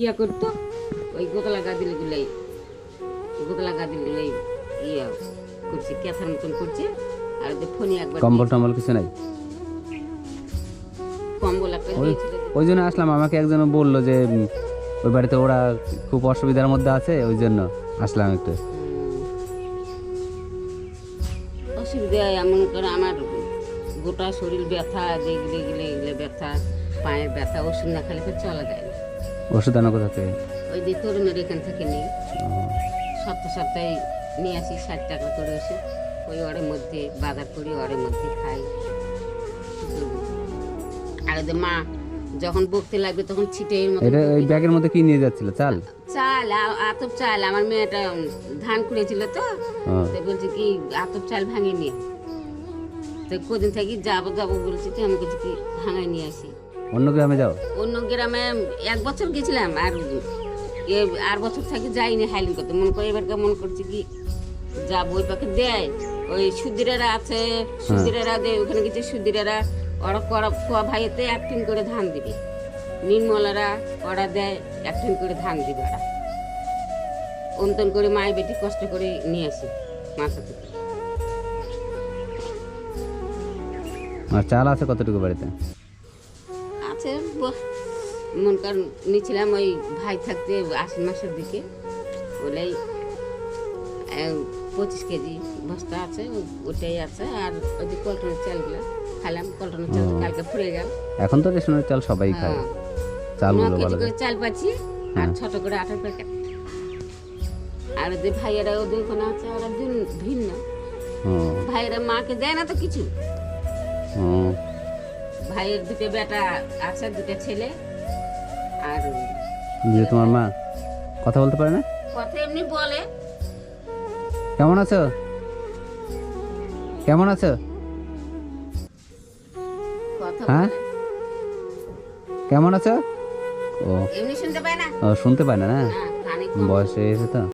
ইয়া করতো ওই গোতলা গাদিলগুলাই ইয়া করছে ক্যাথার মতন করছে। আর ওদের ফোনে একবার কম্বল টম্বল কিছু নাই? কম্বল একটা দিয়েছিল। ওই জন্য আসলাম, আমাকে একজন বললো যে ওই বাড়িতে ওরা খুব অসুবিধার মধ্যে আছে, ওই জন্য আসলাম একটু। অসুবিধা এমন করে আমার গোটা শরীর ব্যথা, দেখলে গেলে এগুলো ব্যথা, পায়ের ব্যথা, ওষুধ না খেলে তো চলা যায় না। ওষুধ আনা কোথা থেকে? ওই যে তরুণের এখান থেকে নিই, সপ্তাহে নিয়ে আসি 60 টাকা করে ওষুধ। ওই ওরের মধ্যে বাজার করি, ওরের মধ্যে খাই। আর ওদের মা যখন বকতে লাগবে তখন ছিটের মতো এটা ওই ব্যাগের মধ্যে কি নিয়ে যাচ্ছিল? চাল? চাল, আতপ চাল। আমার মেয়েটা ধান করেছিল তো, হ্যাঁ। তো বলছে কি আতপ চাল ভাঙিয়ে নিয়ে। তো কদিন থাকি যাবো বলছি, তো আমি বলছি কি ভাঙাই নিয়ে আসি। অন্য গ্রামে যাও? অন্য গ্রামে 1 বছর গেছিলাম, আর বছর থাকি যাইনি হাইলিং করতে। মনে করে এবারকে মনে করছি কি যাবো, ওই পাখি দেয় ওই সুদিরেরা আছে, সুদিরেরা দেয় ওখানে গেছে। সুদিরেরা ওরা কোয়া ভাইয়েতে 1 টিন করে ধান দিবে, নির্মলারা ওরা দেয় 1 টিন করে ধান দিবে। ওরা অন্তন করে মায়ের বেটি কষ্ট করে নিয়ে আসি মাথা থেকে। আর চাল আছে কতটুকু বাড়িতে? আছে মন কর নিয়েছিলাম ওই ভাই থাকতে 80 মাসের দিকে, ওলাই 25 কেজি বস্তা আছে, ওটাই আছে। আর ওই যে কল্টনের চালগুলো খাইলাম, কল্টনের চাল তো কালকে ফুরে গেল। এখন তো রেশনের চাল সবাই খায়, চালগুলো 9 কেজি ভালো। করে চাল পাচ্ছি, আর ছোট করে আটার প্যাকেট। আর ওদের ভাইয়েরা ওদের ওখানে আছে, ওরা ভিন্ন। ভাইয়েরা মাকে দেয় না তো কিছু। ভাইয়ের 2 বেটা আছে, 2 ছেলে। আর যে তোমার মা কথা বলতে পারে না? কথা এমনি বলে। কেমন আছো, কেমন আছো? কথা হ্যাঁ, বলে কেমন আছো? ও এমনি শুনতে পায় না। ও, শুনতে পায় না? না, না, কানে কম। বয়স হয়ে গেছে তো।